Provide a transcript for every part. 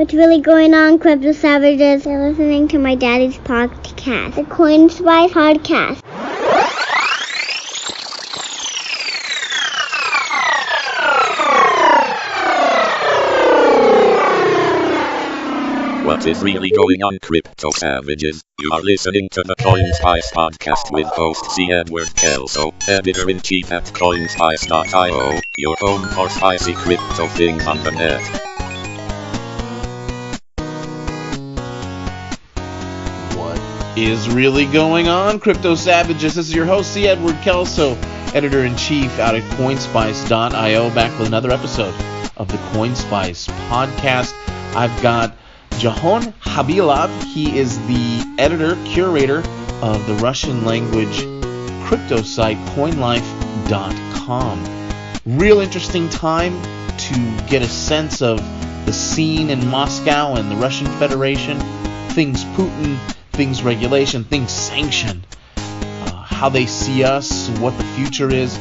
What's really going on, Crypto Savages? You're listening to my daddy's podcast, the CoinSpice podcast. What is really going on, Crypto Savages? You are listening to the CoinSpice podcast with host C. Edward Kelso, editor-in-chief at CoinSpice.io, your home for spicy crypto things on the net. What is really going on, Crypto Savages? This is your host C. Edward Kelso, editor-in-chief out at CoinSpice.io, back with another episode of the CoinSpice podcast. I've got Jahon Khabilov. He is the editor-curator of the Russian-language crypto site CoinLifecom. Real interesting time to get a sense of the scene in Moscow and the Russian Federation, things Putin, things regulation, things sanction, how they see us, what the future is.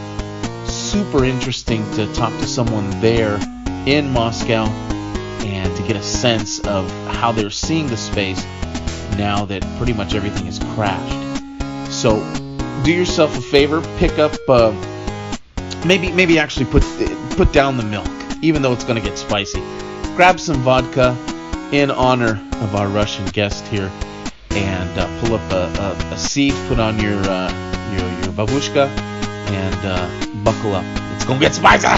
Super interesting to talk to someone there in Moscow and to get a sense of how they're seeing the space now that pretty much everything has crashed. So do yourself a favor, pick up, maybe actually put down the milk, even though it's going to get spicy. Grab some vodka in honor of our Russian guest here, and pull up a seat, put on your babushka, and buckle up. It's going to get spicy!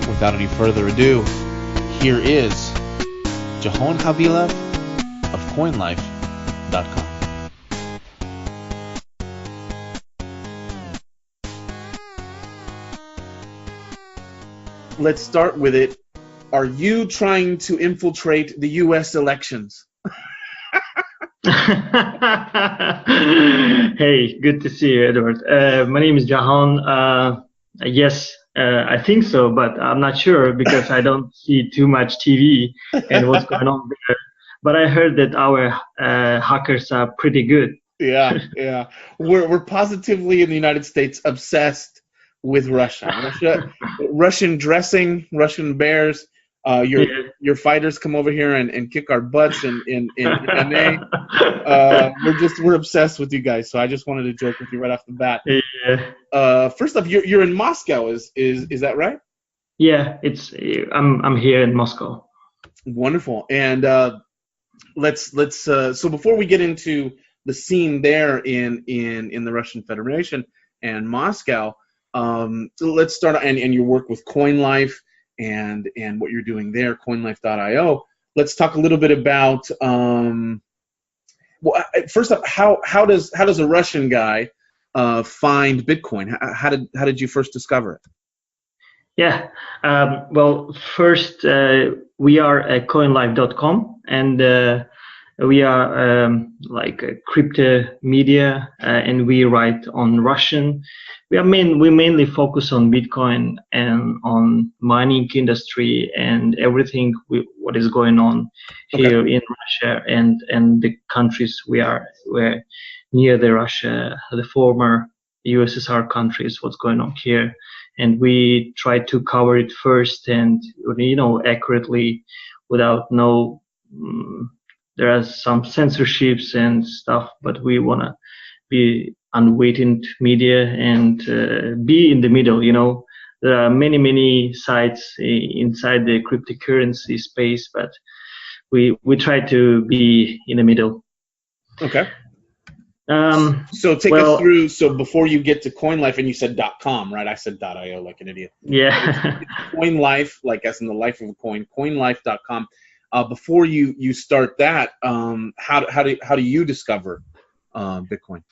Without any further ado, here is Jahon Khabilov of CoinLife.com. Let's start with it. Are you trying to infiltrate the U.S. elections? Hey, good to see you, Edward. My name is Jahon. Yes. I think so, but I'm not sure because I don't see too much TV and what's going on there. But I heard that our hackers are pretty good. Yeah. We're positively in the United States obsessed with Russia. Russian dressing, Russian bears. Your fighters come over here and kick our butts in MMA. We're obsessed with you guys. So I just wanted to joke with you right off the bat. Yeah. First off, you're in Moscow. Is that right? Yeah, I'm here in Moscow. Wonderful. And let's so before we get into the scene there in the Russian Federation and Moscow, let's start and your work with CoinLife and what you're doing there, CoinLife.io. Let's talk a little bit about first up, how does a Russian guy find Bitcoin? How did you first discover it? Yeah. Well, first we are at CoinLife.com, and we are like a crypto media, and we write on Russian. We mainly focus on Bitcoin and on mining industry and everything what is going on here in Russia and the countries we're near the Russia, the former USSR countries, what's going on here. And we try to cover it first and, accurately without there are some censorships and stuff, but we want to be unweighted media and be in the middle. There are many sites inside the cryptocurrency space, but we try to be in the middle. Okay. So take us through. So before you get to CoinLife, and you said .com, right? I said .io like an idiot. Yeah. It's CoinLife, like as in the life of a coin. CoinLife.com. Before you start that, how do you discover Bitcoin?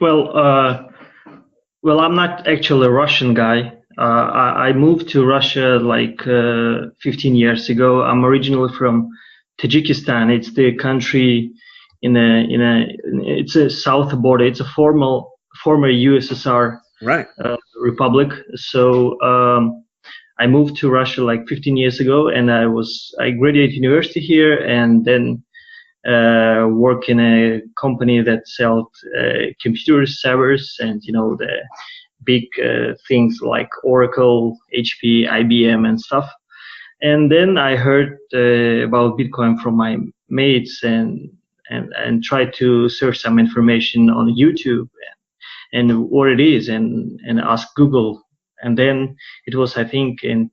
Well, I'm not actually a Russian guy. I moved to Russia like 15 years ago. I'm originally from Tajikistan. It's the country it's a south border. It's a former USSR republic. So I moved to Russia like 15 years ago, and I graduated university here, and then work in a company that sells computer servers and the big things like Oracle, HP, IBM, and stuff. And then I heard about Bitcoin from my mates and tried to search some information on YouTube and what it is and ask Google. And then it was, I think, in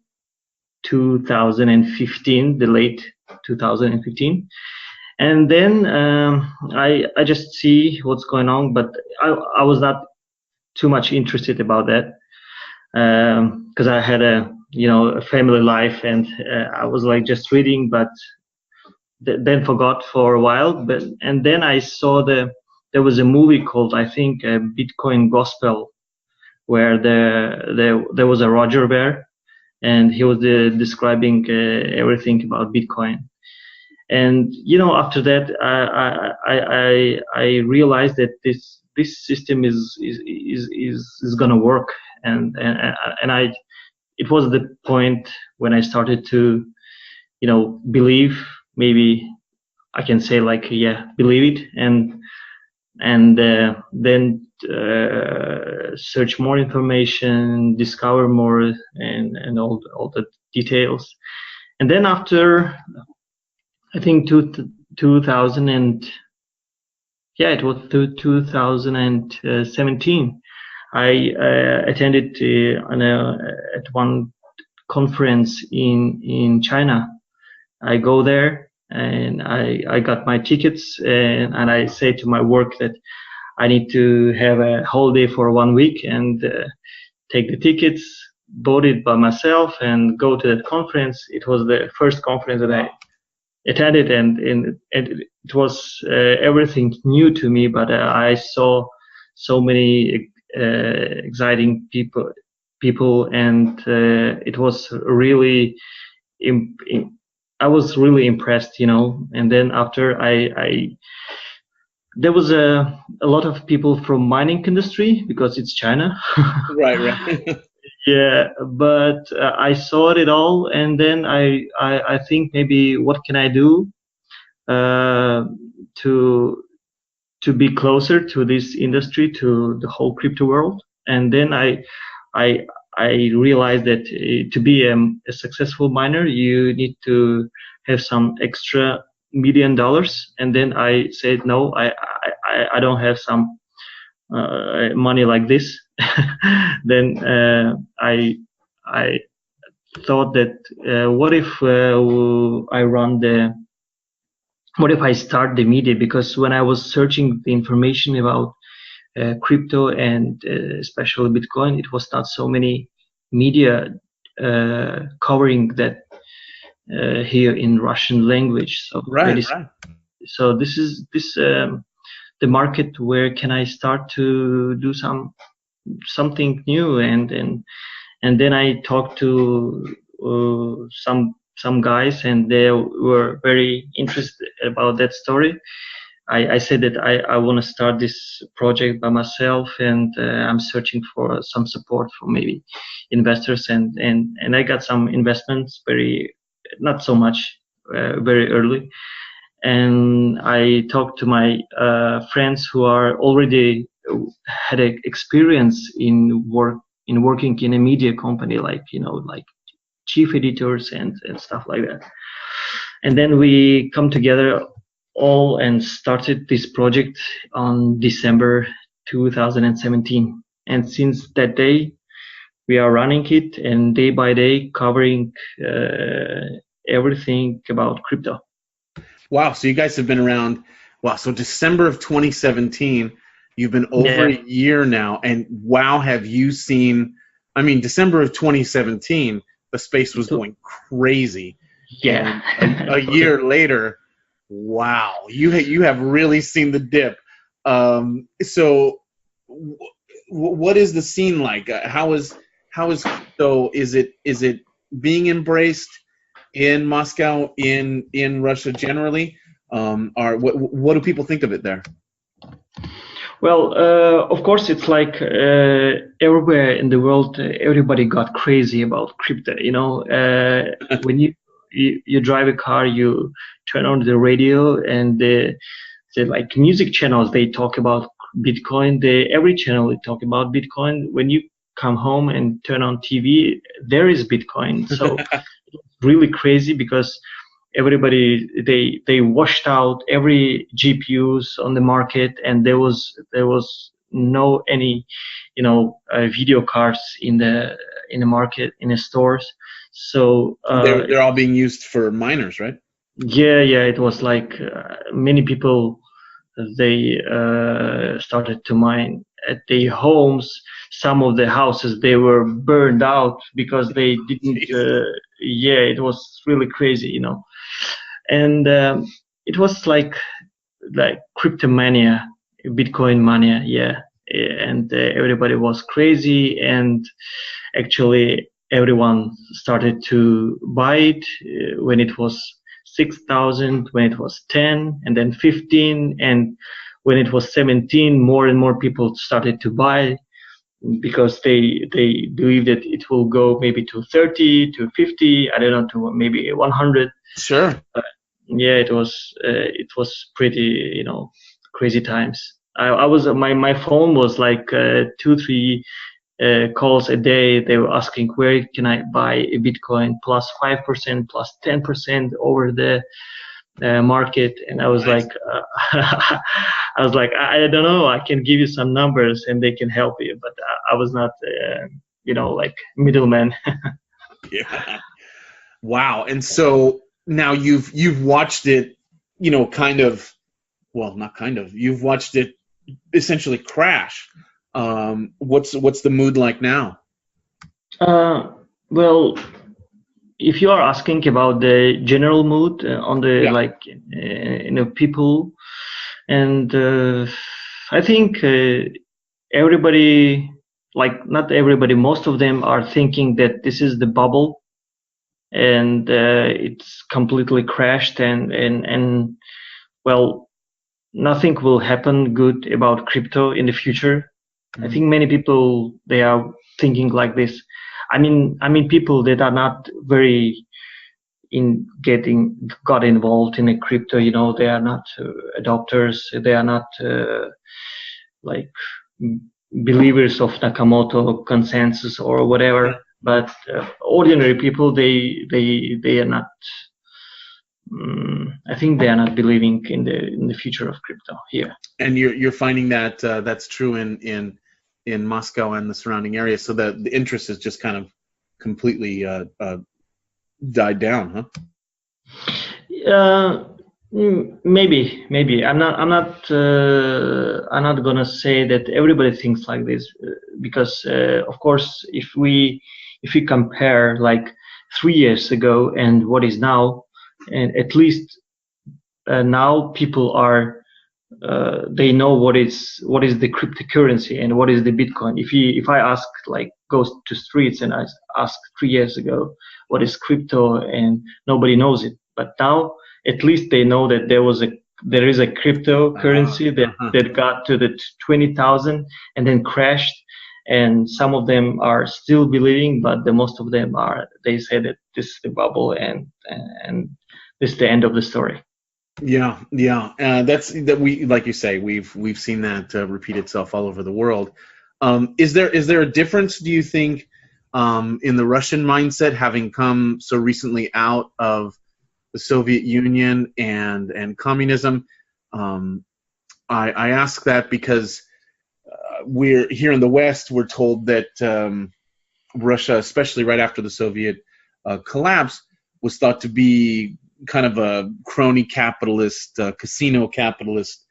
2015, the late 2015. And then I just see what's going on, but I was not too much interested about that because I had a family life, and I was like just reading, but then forgot for a while. And then I saw there was a movie called, I think, Bitcoin Gospel, where there was a Roger Ver, and he was describing everything about Bitcoin. And after that, I realized that this system is gonna work, and it was the point when I started to believe, maybe I can say, like, yeah, believe it, and then search more information, discover more, and all the details. And then after, I think 2017, I attended at one conference in China. I go there and I got my tickets, and I say to my work that I need to have a holiday for 1 week and take the tickets, bought it by myself, and go to that conference. It was the first conference that I attended, and it was everything new to me, but I saw so many exciting people, and it was really I was really impressed, and then after there was a lot of people from mining industry, because it's China. Right. Yeah, but I saw it all, and then I think, maybe what can I do to be closer to this industry, to the whole crypto world. And then I realized that to be a successful miner, you need to have some extra $1 million. And then I said, no, I don't have some money like this. Then I thought that what if I start the media? Because when I was searching the information about crypto and especially Bitcoin, it was not so many media covering that here in Russian language. So Right. So this is the market where can I start to do something new, and then I talked to some guys, and they were very interested about that story. I said that I want to start this project by myself, and I'm searching for some support from maybe investors, and I got some investments, not so much, very early. And I talked to my friends who are already had experience in working in a media company, like like chief editors and stuff like that. And then we come together all and started this project on December 2017. And since that day, we are running it, and day by day covering everything about crypto. Wow. So you guys have been around. Wow. So December of 2017, you've been over a year now. And wow, have you seen, I mean, December of 2017, the space was going crazy. Yeah. And a year later, wow, you have really seen the dip. So what is the scene like? How is crypto? Is it being embraced in Moscow, in Russia generally? Or what do people think of it there? Well, of course, it's like everywhere in the world, everybody got crazy about crypto. When you drive a car, you turn on the radio, and the like music channels, they talk about Bitcoin. Every channel they talk about Bitcoin. When you come home and turn on TV, there is Bitcoin. So really crazy because everybody they washed out every GPUs on the market, and there was no any video cards in the market, in the stores. So they're all being used for miners, right? yeah, it was like many people, they started to mine at their homes. Some of the houses, they were burned out because they didn't. Yeah, it was really crazy, and it was like cryptomania, Bitcoin mania, yeah. And everybody was crazy, and actually everyone started to buy it when it was 6,000, when it was 10, and then 15, and when it was 17, more and more people started to buy because they believe that it will go maybe to 30, to 50, I don't know, to maybe 100. Sure. Yeah, it was pretty, crazy times. I was my phone was like 2-3 calls a day. They were asking, where can I buy a Bitcoin plus 5%, plus 10% over the market? And I was Nice. like, I don't know. I can give you some numbers and they can help you, but I was not, like middleman. Yeah. Wow. And so now you've watched it, you've watched it essentially crash. What's the mood like now? Well, if you are asking about the general mood on the people, and I think everybody, not everybody, most of them are thinking that this is the bubble, and it's completely crashed, and well, nothing will happen good about crypto in the future. I think many people, they are thinking like this. I mean people that are not very got involved in a crypto, they are not adopters, they are not believers of Nakamoto consensus or whatever. But ordinary people, they are not. I think they are not believing in the future of crypto here. And you're finding that that's true in Moscow and the surrounding area, so that the interest is just kind of completely died down, huh? Maybe I'm not gonna say that everybody thinks like this, because of course if we compare like 3 years ago and what is now, and at least now people are they know what is the cryptocurrency and what is the Bitcoin. If I ask, go to streets and I ask 3 years ago what is crypto, and nobody knows it, but now at least they know that there is a cryptocurrency that got to the 20,000 and then crashed, and some of them are still believing, but the most of them they say that this is the bubble, and this is the end of the story. Yeah. We, like you say, we've seen that repeat itself all over the world. Is there a difference, do you think, in the Russian mindset, having come so recently out of the Soviet Union and communism? I ask that because we're here in the West, we're told that Russia, especially right after the Soviet collapse, was thought to be kind of a crony capitalist, casino capitalist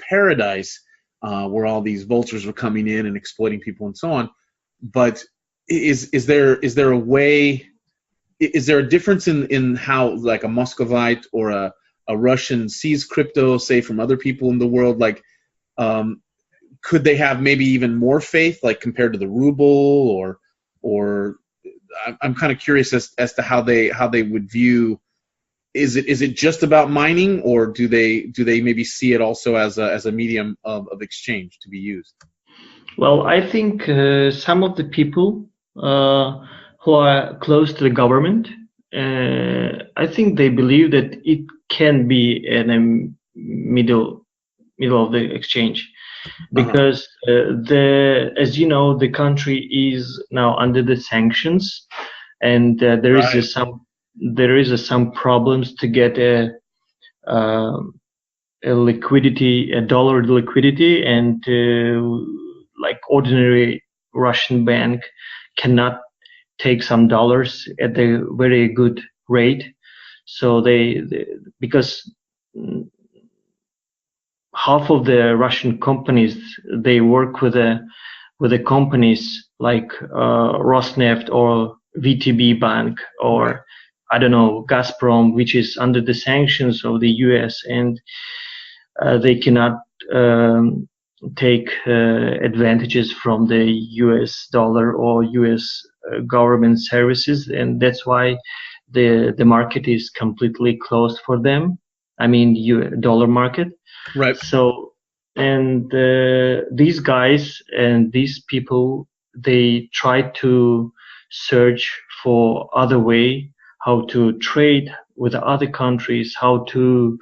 paradise, where all these vultures were coming in and exploiting people and so on. But is there a way? Is there a difference in how, like, a Muscovite or a Russian sees crypto, say, from other people in the world? Like, could they have maybe even more faith, like, compared to the ruble, or I'm kind of curious as to how they would view. Is it just about mining, or do they maybe see it also as a medium of exchange to be used? Well, I think some of the people who are close to the government, I think they believe that it can be in a middle of the exchange, because as you know, the country is now under the sanctions, and there is some there is some problems to get a liquidity, a dollar liquidity, and like ordinary Russian bank cannot take some dollars at a very good rate. So they because half of the Russian companies, they work with the companies like Rosneft or VTB Bank or I don't know, Gazprom, which is under the sanctions of the US, and they cannot take advantages from the US dollar or US government services, and that's why the market is completely closed for them. I mean, dollar market. Right. So, and these guys and these people, they try to search for other way how to trade with other countries, how to,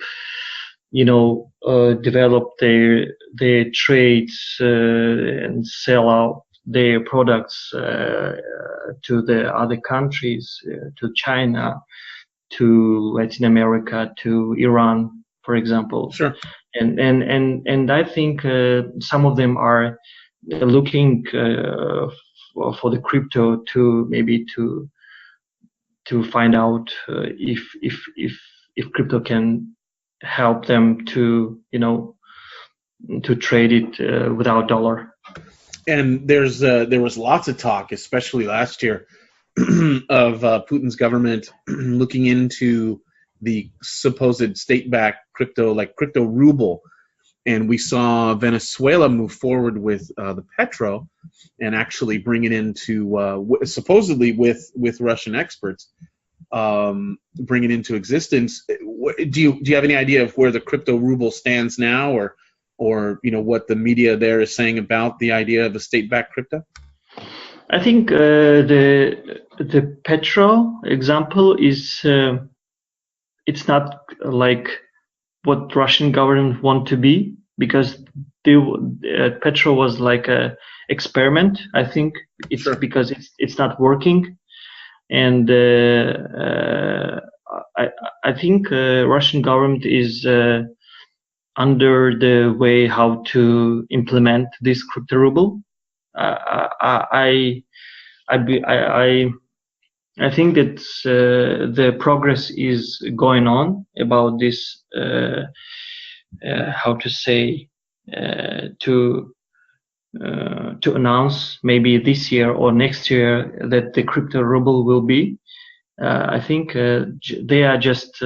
develop their trades and sell out their products to the other countries, to China, to Latin America, to Iran, for example. Sure. And I think some of them are looking for the crypto to maybe to find out if crypto can help them to to trade it without dollar. And there was lots of talk, especially last year, of Putin's government looking into the supposed state-backed crypto, like crypto ruble. And we saw Venezuela move forward with the petro and actually bring it into, supposedly with Russian experts, bring it into existence. Do you have any idea of where the crypto ruble stands now, or what the media there is saying about the idea of a state-backed crypto? I think the petro example is it's not like what Russian government want to be, because the petro was like a experiment. I think it's Sure. because it's not working, and I think Russian government is under the way how to implement this crypto ruble. I think that the progress is going on about this. How to say, to announce maybe this year or next year that the crypto ruble will be. I think they are just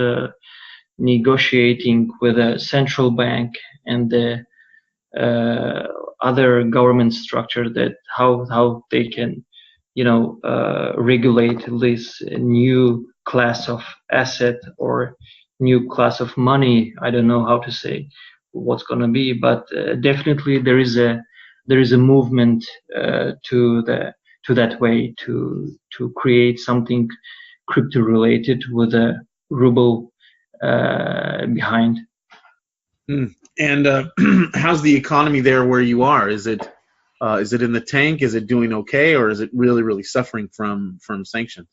negotiating with a central bank and the other government structure that how they can regulate this new class of asset or new class of money. I don't know how to say what's going to be, but definitely there is a movement to that way to create something crypto related with a ruble behind. And how's the economy there where you are? Is it in the tank? Is it doing okay, or is it really suffering from sanctions?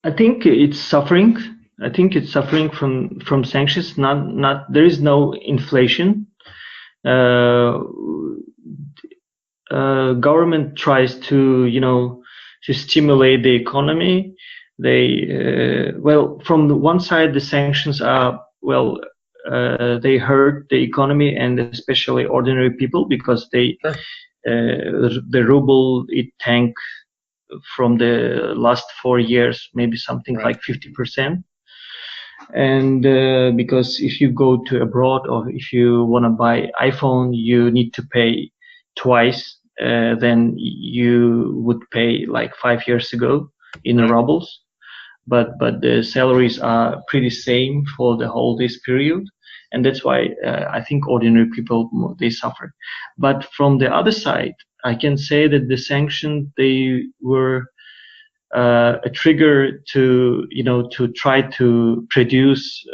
I think it's suffering. I think it's suffering from sanctions. Not there is no inflation. Government tries to to stimulate the economy. They from the one side the sanctions are they hurt the economy and especially ordinary people, because they the ruble it tanked from the last 4 years, maybe something like 50%. And because if you go to abroad or if you want to buy iPhone, you need to pay twice than you would pay like 5 years ago in rubles. But the salaries are pretty same for the whole this period, and that's why I think ordinary people, they suffer. But from the other side, I can say that the sanctions, they were a trigger to to try to produce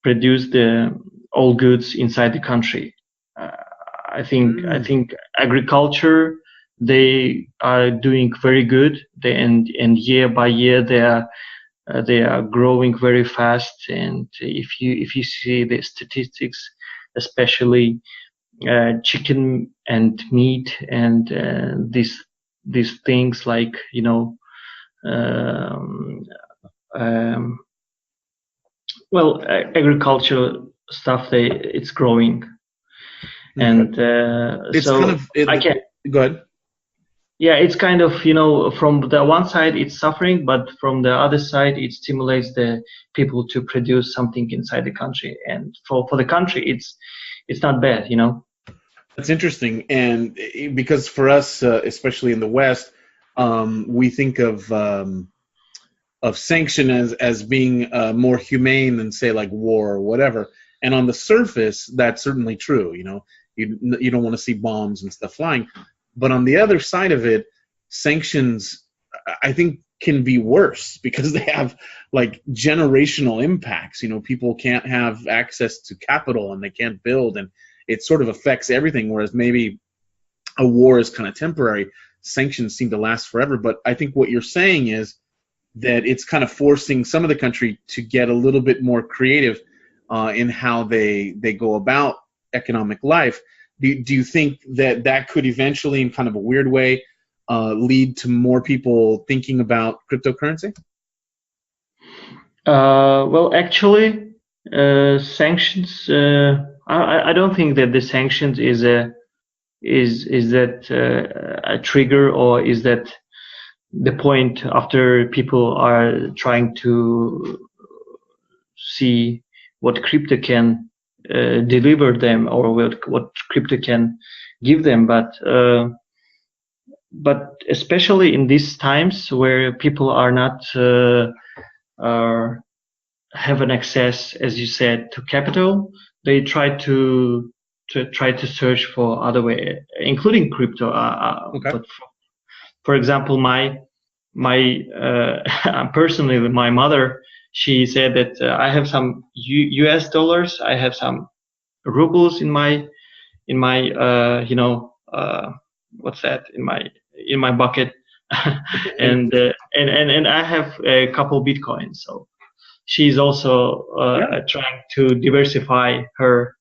the all goods inside the country. I think agriculture they are doing very good. And year by year they are growing very fast. And if you see the statistics, especially chicken and meat and these things like agricultural stuff, it's growing. Okay. And it's so kind of I can go ahead. Yeah, it's kind of, from the one side it's suffering, but from the other side it stimulates the people to produce something inside the country. And for the country, it's not bad, That's interesting, and because for us, especially in the West, we think of sanction as being more humane than, say, like war or whatever. And on the surface, that's certainly true. You don't want to see bombs and stuff flying. But on the other side of it, sanctions, I think, can be worse because they have like generational impacts. People can't have access to capital and they can't build, and it sort of affects everything. Whereas maybe a war is kind of temporary, sanctions seem to last forever. But I think what you're saying is that it's kind of forcing some of the country to get a little bit more creative in how they go about economic life. Do you think that could eventually, in kind of a weird way, lead to more people thinking about cryptocurrency? Well, actually, sanctions. I don't think that the sanctions is that a trigger, or is that the point after people are trying to see what crypto can deliver them, or what crypto can give them. But especially in these times where people are not have an access, as you said, to capital, they try to search for other way, including crypto. Okay. But for example, my personally, my mother, she said that I have some US dollars, I have some rubles in my what's that, in my bucket, and I have a couple Bitcoins. So she's also trying to diversify her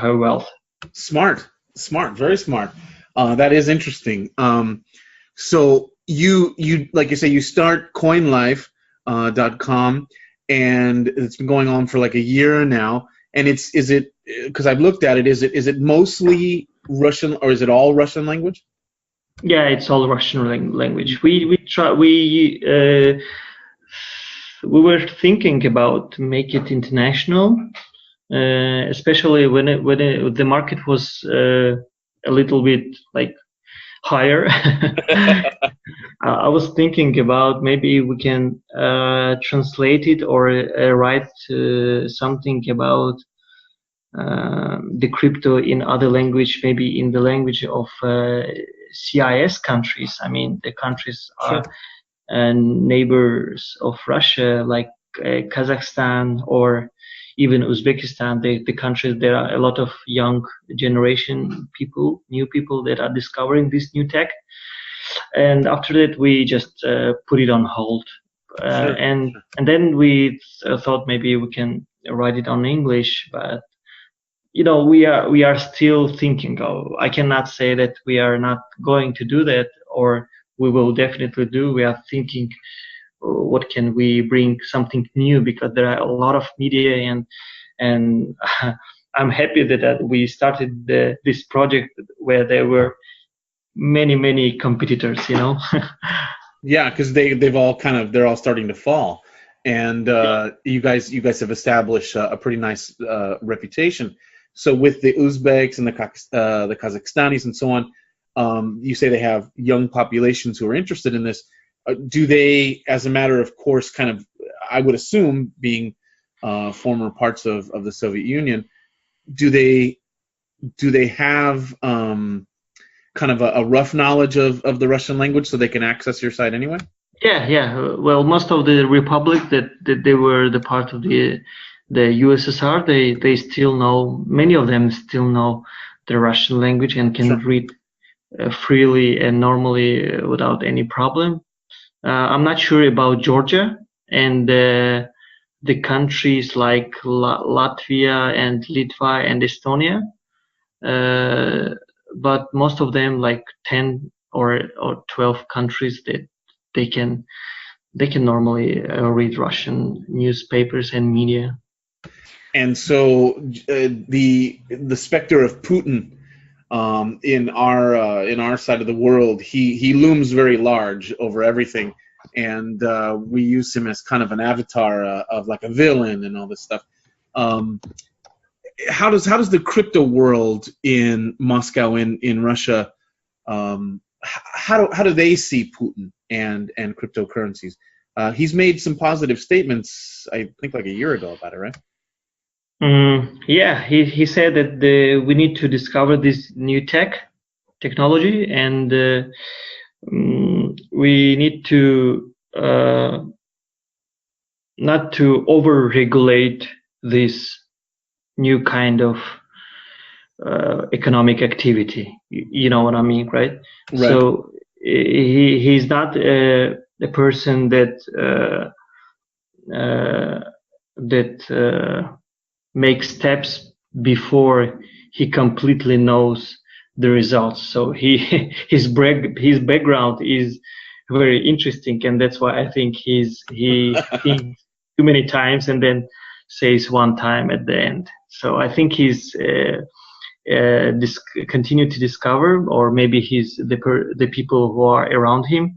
wealth. Smart, very smart. That is interesting. So you like you say, you start CoinLife.com, and it's been going on for like a year now. And is it because I've looked at it? Is it mostly Russian, or is it all Russian language? Yeah, it's all Russian language. We were thinking about make it international, especially when the market was a little bit like higher. I was thinking about maybe we can translate it, or write something about the crypto in other language, maybe in the language of CIS countries. I mean, the countries are neighbors of Russia, like Kazakhstan or even Uzbekistan. The countries, there are a lot of young generation people, new people that are discovering this new tech. And after that, we just put it on hold. And then we thought maybe we can write it on English, but we are still thinking. I cannot say that we are not going to do that, or we will definitely do. We are thinking, what can we bring something new, because there are a lot of media, and I'm happy that we started this project where there were many competitors. Yeah, because they're all starting to fall, and you guys have established a pretty nice reputation. So with the Uzbeks and the Kazakhstanis and so on, you say they have young populations who are interested in this. Do they, as a matter of course, kind of, I would assume, being former parts of the Soviet Union, do they have kind of a rough knowledge of the Russian language so they can access your site anyway? Yeah. Well, most of the republic that they were the part of the USSR, they still know, many of them still know the Russian language and can read freely and normally without any problem. I'm not sure about Georgia and the countries like Latvia and Litva and Estonia, but most of them, like 10 or 12 countries, that they can normally read Russian newspapers and media. And so the specter of Putin in our side of the world, he looms very large over everything, and we use him as kind of an avatar of like a villain and all this stuff. How does the crypto world in Moscow, in Russia, how do they see Putin and cryptocurrencies? He's made some positive statements, I think, like a year ago about it, right? Yeah, he said that we need to discover this new technology, and we need to not to over-regulate this new kind of economic activity. You know what I mean, right? So he's not a person that makes steps before he completely knows the results. So his background is very interesting, and that's why I think he thinks too many times and then says one time at the end. So I think he's continue to discover, or maybe he's the people who are around him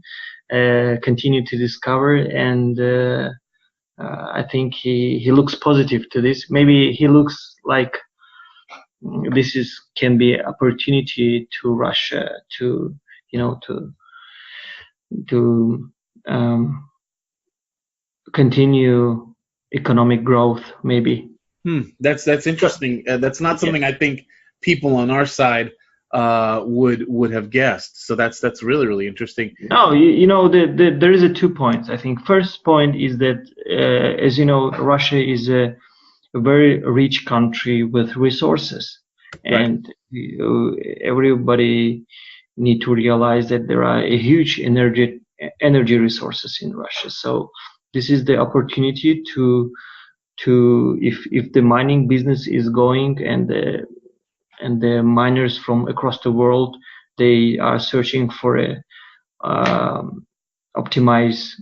continue to discover, and I think he looks positive to this. Maybe he looks like this can be opportunity to Russia to continue economic growth, maybe. That's interesting. That's not something I think people on our side would have guessed. So that's really, really interesting. No, there is 2 points. I think first point is that, as you know, Russia is a very rich country with resources, and everybody need to realize that there are a huge energy resources in Russia. So this is the opportunity to if the mining business is going, and the miners from across the world, they are searching for a optimized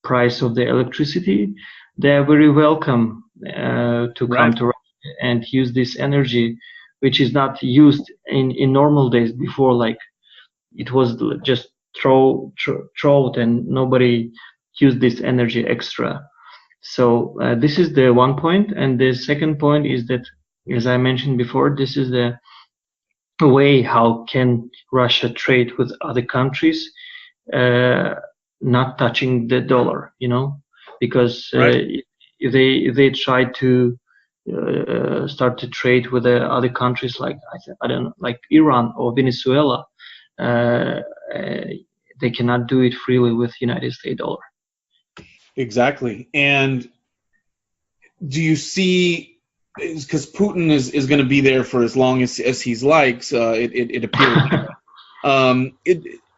price of the electricity, they are very welcome to come to Russia and use this energy, which is not used in normal days before. Like it was just thrown and nobody used this energy extra. So this is the one point, and the second point is that, as I mentioned before, this is the way how can Russia trade with other countries, not touching the dollar, because if they try to start to trade with other countries like like Iran or Venezuela, they cannot do it freely with United States dollar. Exactly. And do you see, because Putin is going to be there for as long as he likes, it appears.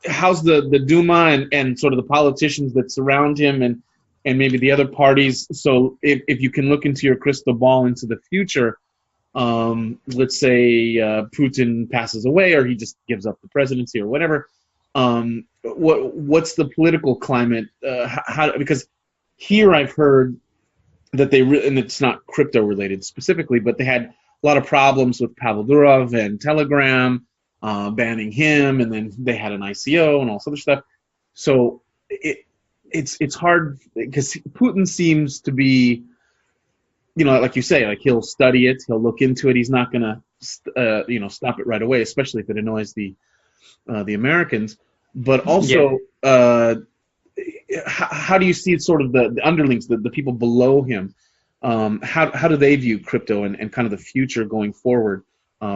How's the Duma and sort of the politicians that surround him and maybe the other parties? So if you can look into your crystal ball into the future, let's say Putin passes away or he just gives up the presidency or whatever, what's the political climate? Because here I've heard that and it's not crypto related specifically, but they had a lot of problems with Pavel Durov and Telegram, banning him, and then they had an ICO and all this other stuff. So it's hard because Putin seems to be, like you say, like he'll study it, he'll look into it. He's not gonna, stop it right away, especially if it annoys the Americans. But also, how do you see sort of the underlings, the people below him? How do they view crypto and kind of the future going forward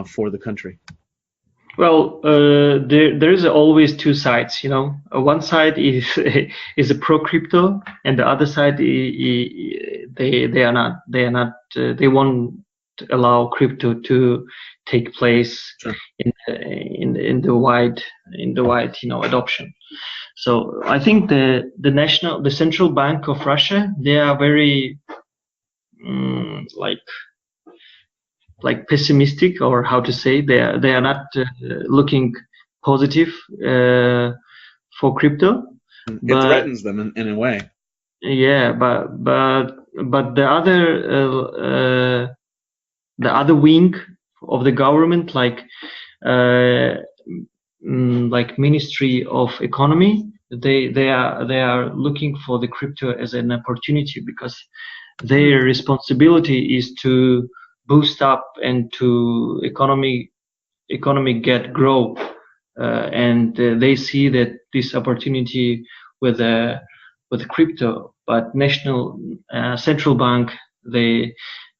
for the country? Well, there is always two sides. One side is a pro crypto, and the other side they are not. They want allow crypto to take place Sure. in the wide adoption. So I think the central bank of Russia, they are very like pessimistic, or how to say, they are not looking positive for crypto. It threatens them in a way. Yeah, but the other wing of the government, like Ministry of Economy, they are looking for the crypto as an opportunity, because their responsibility is to boost up and to economy grow, and they see that this opportunity with crypto. But national central bank, they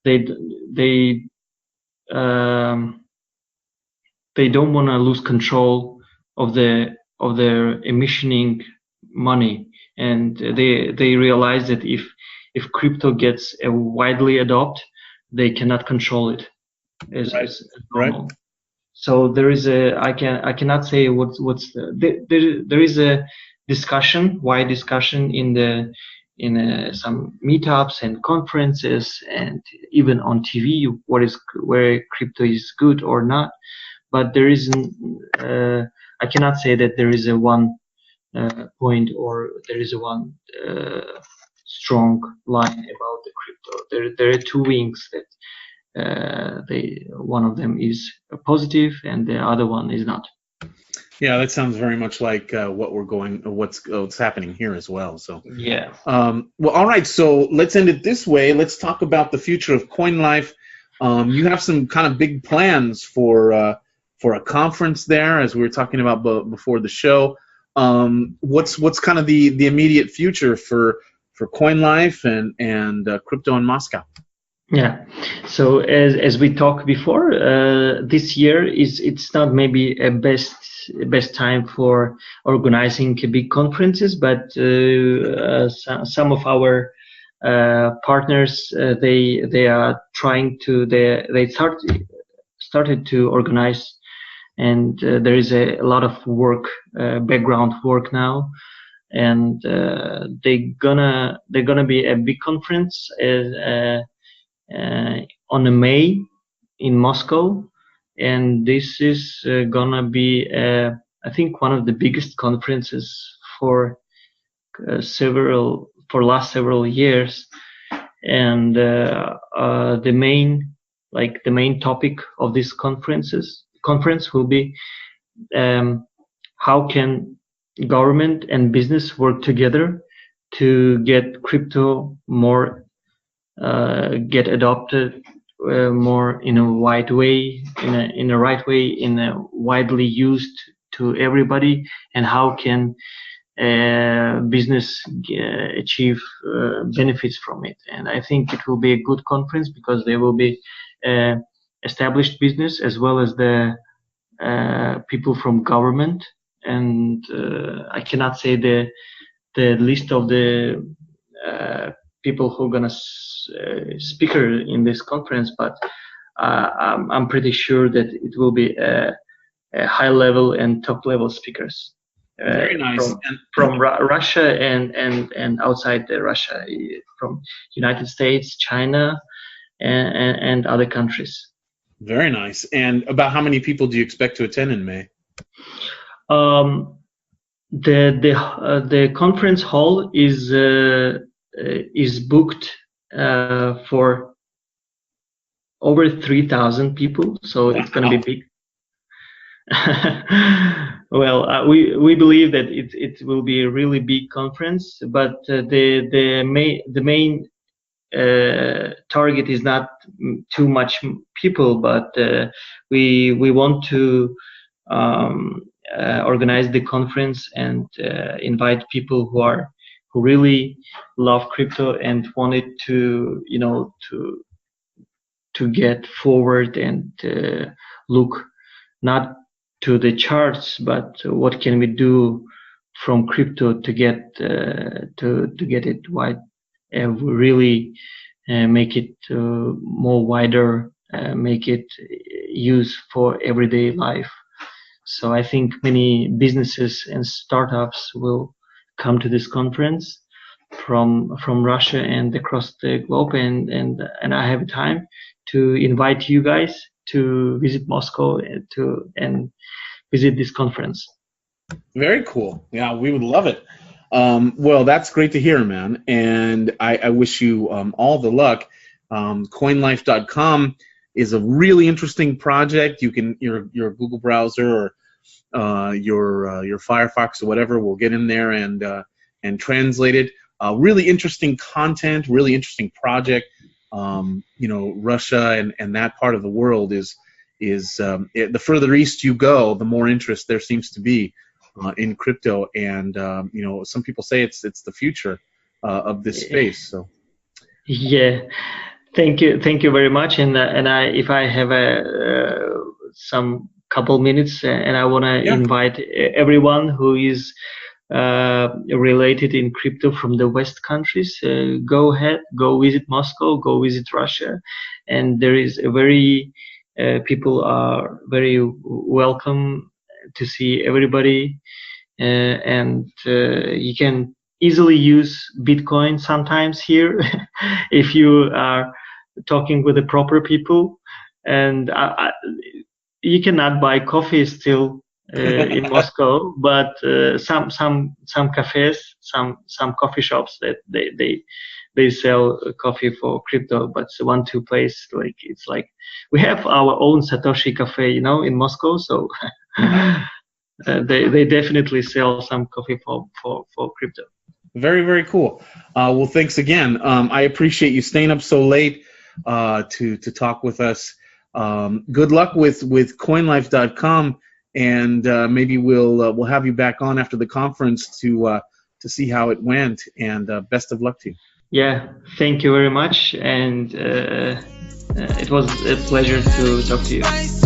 don't want to lose control of their emissioning money, and they realize that if crypto gets widely adopted, they cannot control it as normal. Right. So there is I cannot say what's there is a wide discussion in some meetups and conferences, and even on TV, where crypto is good or not. But there isn't. I cannot say that there is a one point, or there is a one strong line about the crypto. There are two wings that one of them is positive and the other one is not. Yeah, that sounds very much like what's happening here as well. So yeah. Well, all right. So let's end it this way. Let's talk about the future of CoinLife. You have some kind of big plans for a conference there, as we were talking about before the show. What's kind of the immediate future for CoinLife and crypto in Moscow? Yeah. So as we talked before, this year it's not maybe a best time for organizing big conferences, but some of our partners they are trying to they started to organize, and there is a lot of work, background work now, and they're gonna be a big conference on May in Moscow, and this is gonna be I think one of the biggest conferences for last several years, and the main topic of this conference will be how can government and business work together to get crypto more get adopted more in a wide way, in a right way, in a widely used to everybody, and how can business achieve benefits from it. And I think it will be a good conference, because there will be established business as well as the people from government, and I cannot say the list of the people who are gonna speaker in this conference, but I'm pretty sure that it will be a high level and top level speakers. Very nice. From Russia and outside Russia, from United States, China, and other countries. Very nice. And about how many people do you expect to attend in May? The conference hall is booked for over 3,000 people, so it's going to be big. Well, we believe that it will be a really big conference, but the main target is not too much people, but we want to organize the conference and invite people who really love crypto and wanted to get forward and look not to the charts, but what can we do from crypto to get it wide and really make it more wider make it use for everyday life. So I think many businesses and startups will come to this conference from Russia and across the globe, and I have time to invite you guys to visit Moscow and visit this conference. Very cool. Yeah, we would love it. Well, that's great to hear, man. And I wish you all the luck. CoinLife.com is a really interesting project. You can your Google browser or your Firefox or whatever will get in there and translate it. Really interesting content. Really interesting project. Russia and that part of the world is the further east you go, the more interest there seems to be in crypto, and some people say it's the future of this space. So yeah, thank you very much. And if I have some couple minutes, and I want to invite everyone who is related in crypto from the West countries, go ahead, go visit Moscow, go visit Russia, and there is a people are very welcome to see everybody, and you can easily use Bitcoin sometimes here if you are talking with the proper people, and you cannot buy coffee still in Moscow, but some cafes, some coffee shops that they sell coffee for crypto, but it's 1-2 place, like it's like we have our own Satoshi cafe, in Moscow, so they definitely sell some coffee for crypto. Very, very cool. Well, thanks again. I appreciate you staying up so late to talk with us. Good luck with CoinLife.com, and maybe we'll have you back on after the conference to see how it went. And best of luck to you. Yeah, thank you very much, and it was a pleasure to talk to you.